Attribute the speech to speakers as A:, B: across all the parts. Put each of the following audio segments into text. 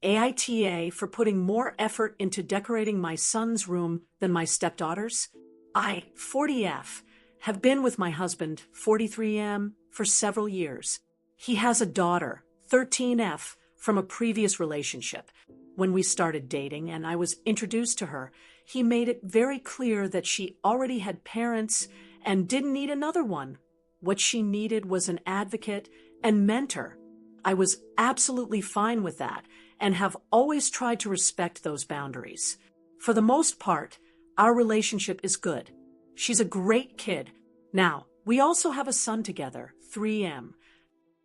A: AITA for putting more effort into decorating my son's room than my stepdaughter's. I, 40F, have been with my husband, 43M, for several years. He has a daughter, 13F, from a previous relationship. When we started dating and I was introduced to her, he made it very clear that she already had parents and didn't need another one. What she needed was an advocate and mentor. I was absolutely fine with that and have always tried to respect those boundaries. For the most part, our relationship is good. She's a great kid. Now, we also have a son together, 3M.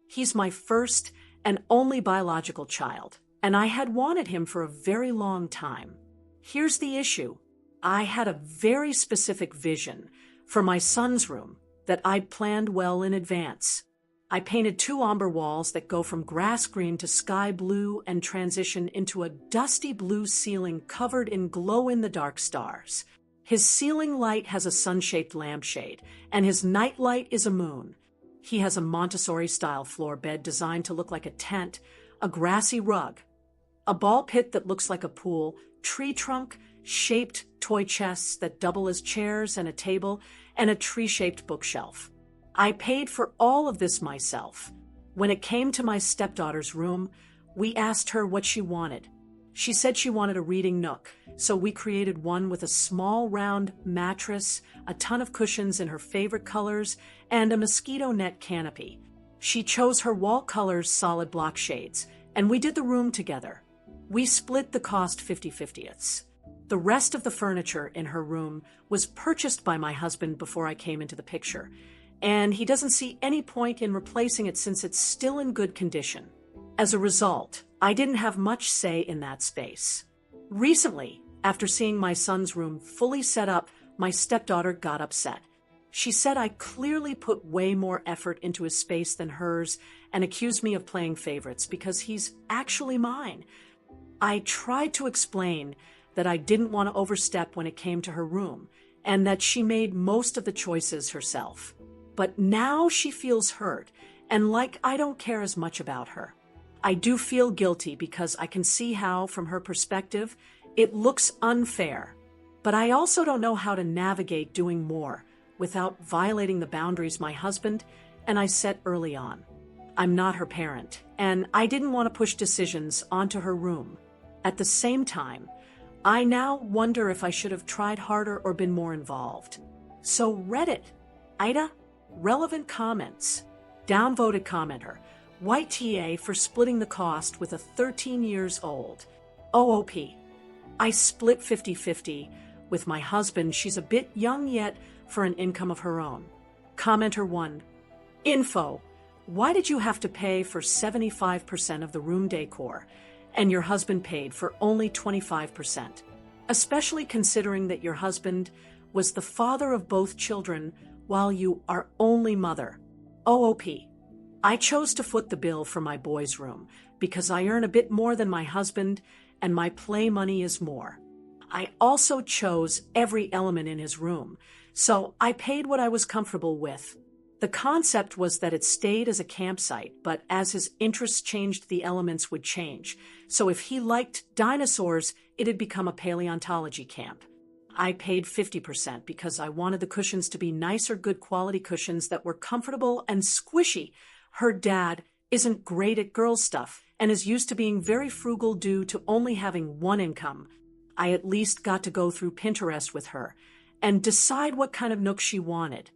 A: He's my first and only biological child, and I had wanted him for a very long time. Here's the issue. I had a very specific vision for my son's room that I'd planned well in advance. I painted 2 ombre walls that go from grass green to sky blue and transition into a dusty blue ceiling covered in glow-in-the-dark stars. His ceiling light has a sun-shaped lampshade, and his night light is a moon. He has a Montessori-style floor bed designed to look like a tent, a grassy rug, a ball pit that looks like a pool, tree trunk-shaped toy chests that double as chairs and a table, and a tree-shaped bookshelf. I paid for all of this myself. When it came to my stepdaughter's room, we asked her what she wanted. She said she wanted a reading nook, so we created one with a small round mattress, a ton of cushions in her favorite colors, and a mosquito net canopy. She chose her wall colors solid block shades, and we did the room together. We split the cost 50/50. The rest of the furniture in her room was purchased by my husband before I came into the picture, and he doesn't see any point in replacing it since it's still in good condition. As a result, I didn't have much say in that space. Recently, after seeing my son's room fully set up, my stepdaughter got upset. She said I clearly put way more effort into his space than hers and accused me of playing favorites because he's actually mine. I tried to explain that I didn't want to overstep when it came to her room and that she made most of the choices herself. But now she feels hurt and like I don't care as much about her. I do feel guilty because I can see how, from her perspective, it looks unfair. But I also don't know how to navigate doing more without violating the boundaries my husband and I set early on. I'm not her parent, and I didn't want to push decisions onto her room. At the same time, I now wonder if I should have tried harder or been more involved. So Reddit, AITA, relevant comments. Downvoted commenter, White TA for splitting the cost with a 13 years old. OOP, I split 50/50 with my husband. She's a bit young yet for an income of her own. Commenter 1, info, why did you have to pay for 75% of the room decor and your husband paid for only 25%? Especially considering that your husband was the father of both children while you are only mother. OOP, I chose to foot the bill for my boys' room because I earn a bit more than my husband and my play money is more. I also chose every element in his room, so I paid what I was comfortable with. The concept was that it stayed as a campsite, but as his interests changed, the elements would change. So if he liked dinosaurs, it'd become a paleontology camp. I paid 50% because I wanted the cushions to be nicer, good quality cushions that were comfortable and squishy. Her dad isn't great at girl stuff and is used to being very frugal due to only having one income. I at least got to go through Pinterest with her and decide what kind of nook she wanted.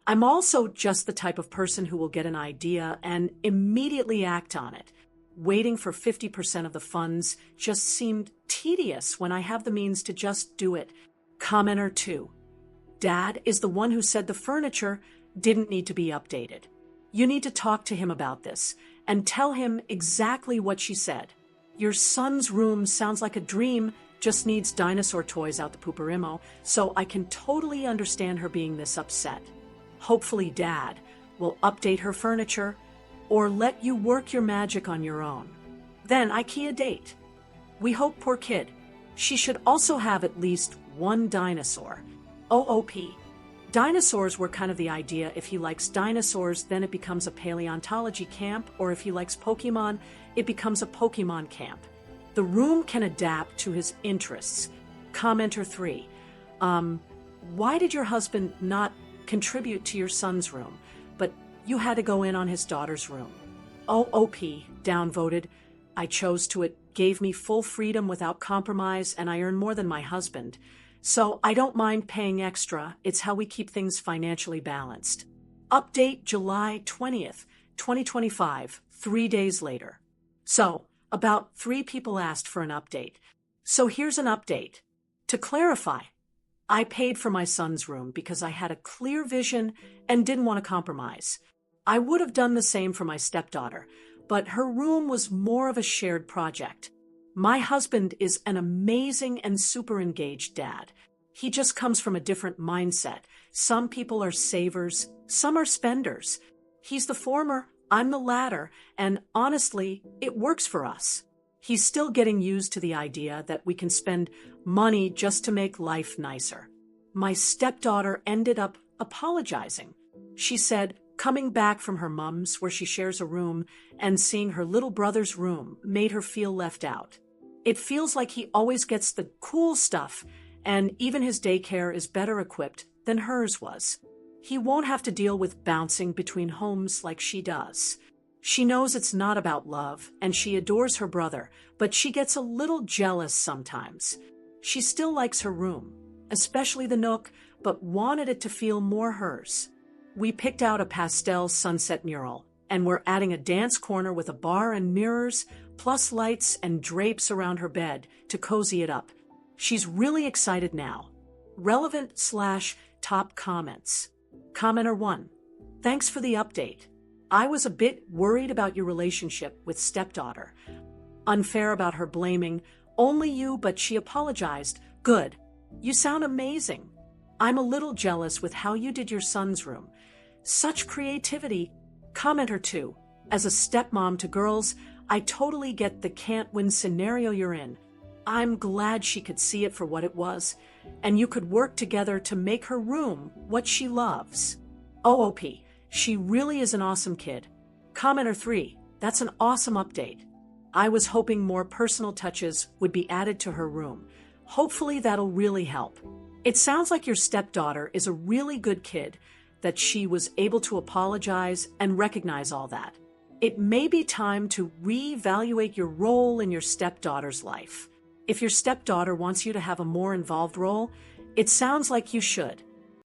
A: I'm also just the type of person who will get an idea and immediately act on it. Waiting for 50% of the funds just seemed tedious when I have the means to just do it. Commenter 2, Dad is the one who said the furniture didn't need to be updated. You need to talk to him about this and tell him exactly what she said. Your son's room sounds like a dream, just needs dinosaur toys out the pooperimo, so I can totally understand her being this upset. Hopefully Dad will update her furniture or let you work your magic on your own. Then IKEA date. We hope, poor kid. She should also have at least one dinosaur. OOP. Dinosaurs were kind of the idea. If he likes dinosaurs, then it becomes a paleontology camp, or if he likes Pokemon, it becomes a Pokemon camp. The room can adapt to his interests. Commenter 3. Why did your husband not contribute to your son's room, but you had to go in on his daughter's room? OOP, downvoted. I chose to. It gave me full freedom without compromise, and I earn more than my husband. So I don't mind paying extra. It's how we keep things financially balanced. Update July 20th, 2025, 3 days later. So, about 3 people asked for an update. So here's an update. To clarify, I paid for my son's room because I had a clear vision and didn't want to compromise. I would have done the same for my stepdaughter, but her room was more of a shared project. My husband is an amazing and super engaged dad. He just comes from a different mindset. Some people are savers, some are spenders. He's the former, I'm the latter, and honestly, it works for us. He's still getting used to the idea that we can spend money just to make life nicer. My stepdaughter ended up apologizing. She said coming back from her mom's, where she shares a room, and seeing her little brother's room made her feel left out. It feels like he always gets the cool stuff, and even his daycare is better equipped than hers was. He won't have to deal with bouncing between homes like she does. She knows it's not about love, and she adores her brother, but she gets a little jealous sometimes. She still likes her room, especially the nook, but wanted it to feel more hers. We picked out a pastel sunset mural, and we're adding a dance corner with a bar and mirrors, plus lights and drapes around her bed to cozy it up. She's really excited now. Relevant/top comments. Commenter 1. Thanks for the update. I was a bit worried about your relationship with stepdaughter. Unfair about her blaming only you, but she apologized. Good. You sound amazing. I'm a little jealous with how you did your son's room. Such creativity. Commenter 2. As a stepmom to girls, I totally get the can't-win scenario you're in. I'm glad she could see it for what it was, and you could work together to make her room what she loves. OOP. She really is an awesome kid. Commenter 3. That's an awesome update. I was hoping more personal touches would be added to her room. Hopefully that'll really help. It sounds like your stepdaughter is a really good kid, that she was able to apologize and recognize all that. It may be time to reevaluate your role in your stepdaughter's life. If your stepdaughter wants you to have a more involved role, it sounds like you should.